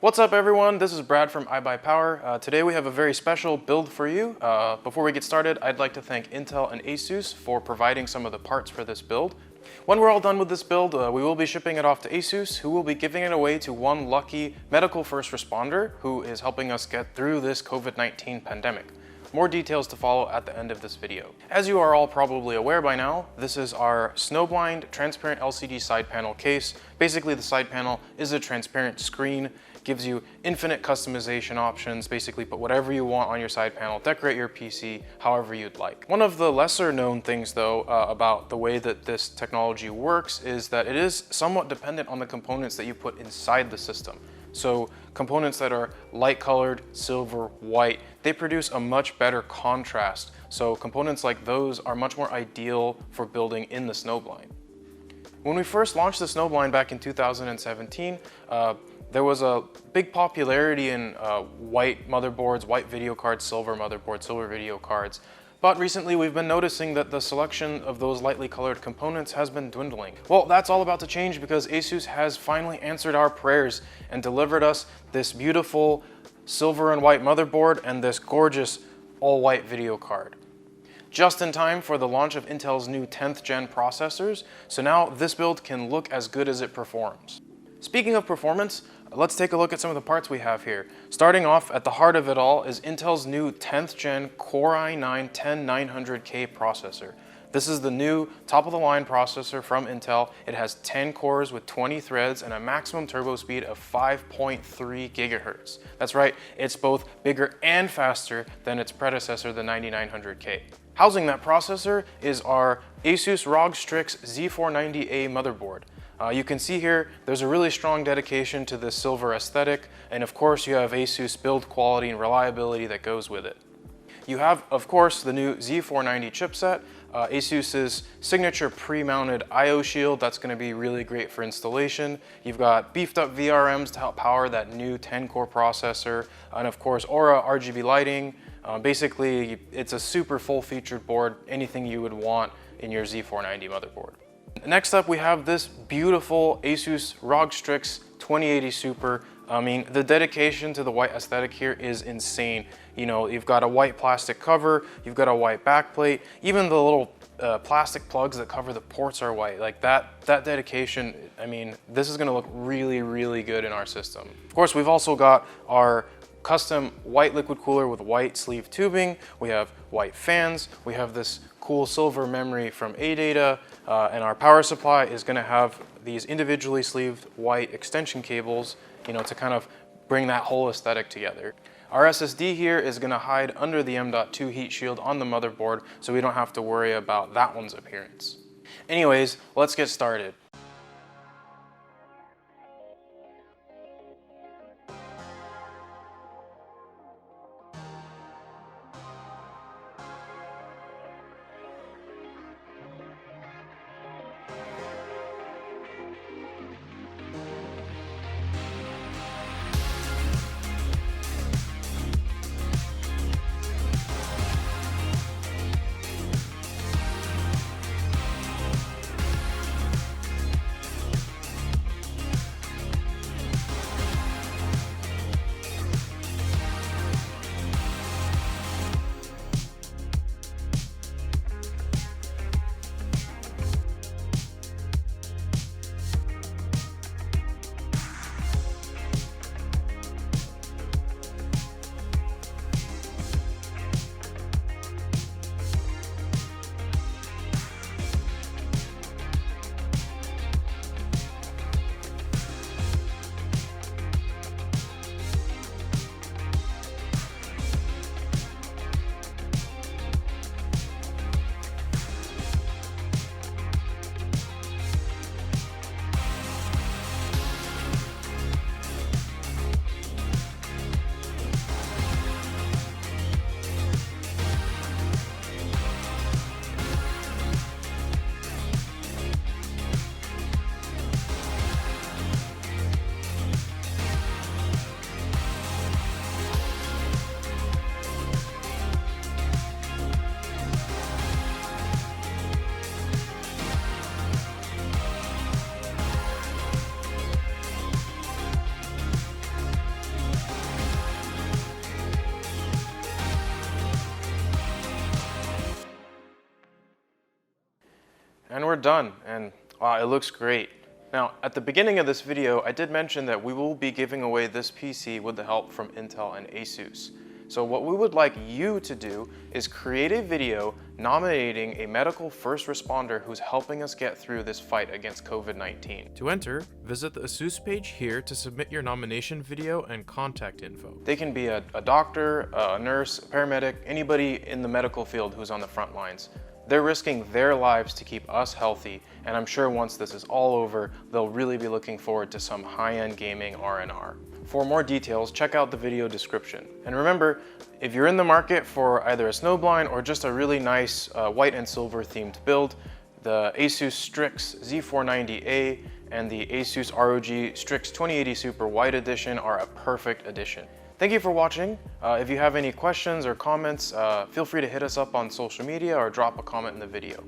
What's up everyone, this is Brad from iBUYPOWER. Today we have a very special build for you. Before we get started, I'd like to thank Intel and ASUS for providing some of the parts for this build. When we're all done with this build, we will be shipping it off to ASUS, who will be giving it away to one lucky medical first responder who is helping us get through this COVID-19 pandemic. More details to follow at the end of this video. As you are all probably aware by now, this is our snowblind transparent LCD side panel case. Basically, the side panel is a transparent screen, gives you infinite customization options. Basically, put whatever you want on your side panel, decorate your PC however you'd like. One of the lesser known things though about the way that this technology works is that it is somewhat dependent on the components that you put inside the system. So components that are light colored, silver, white, they produce a much better contrast. So components like those are much more ideal for building in the snowblind. When we first launched the snowblind back in 2017, there was a big popularity in white motherboards, white video cards, silver motherboards, silver video cards. But recently we've been noticing that the selection of those lightly colored components has been dwindling. Well, that's all about to change because ASUS has finally answered our prayers and delivered us this beautiful silver and white motherboard and this gorgeous all-white video card. Just in time for the launch of Intel's new 10th gen processors, so now this build can look as good as it performs. Speaking of performance, let's take a look at some of the parts we have here. Starting off at the heart of it all is Intel's new 10th gen Core i9-10900K processor. This is the new top-of-the-line processor from Intel. It has 10 cores with 20 threads and a maximum turbo speed of 5.3 gigahertz. That's right, it's both bigger and faster than its predecessor, the 9900K. Housing that processor is our ASUS ROG Strix Z490A motherboard. You can see here there's a really strong dedication to the silver aesthetic, and of course you have ASUS build quality and reliability that goes with it. You have, of course, the new Z490 chipset, ASUS's signature pre-mounted I/O shield. That's going to be really great for installation. You've got beefed up VRMs to help power that new 10-core processor, and of course Aura RGB lighting. Basically, it's a super full-featured board, anything you would want in your Z490 motherboard. Next up, we have this beautiful ASUS ROG Strix 2080 Super. I mean, the dedication to the white aesthetic here is insane. You know, you've got a white plastic cover, you've got a white backplate, even the little plastic plugs that cover the ports are white. Like that dedication, I mean, this is gonna look really, really good in our system. Of course, we've also got our custom white liquid cooler with white sleeve tubing. We have white fans. We have this cool silver memory from ADATA, and our power supply is going to have these individually sleeved white extension cables, you know, to kind of bring that whole aesthetic together. Our SSD here is going to hide under the M.2 heat shield on the motherboard, so we don't have to worry about that one's appearance. Anyways, let's get started. And we're done, and wow, it looks great. Now, at the beginning of this video, I did mention that we will be giving away this PC with the help from Intel and ASUS. So what we would like you to do is create a video nominating a medical first responder who's helping us get through this fight against COVID-19. To enter, visit the ASUS page here to submit your nomination video and contact info. They can be a doctor, a nurse, a paramedic, anybody in the medical field who's on the front lines. They're risking their lives to keep us healthy, and I'm sure once this is all over, they'll really be looking forward to some high-end gaming R&R. For more details, check out the video description. And remember, if you're in the market for either a snowblind or just a really nice white and silver themed build, the ASUS Strix Z490A and the ASUS ROG Strix 2080 Super White Edition are a perfect addition. Thank you for watching. If you have any questions or comments, feel free to hit us up on social media or drop a comment in the video.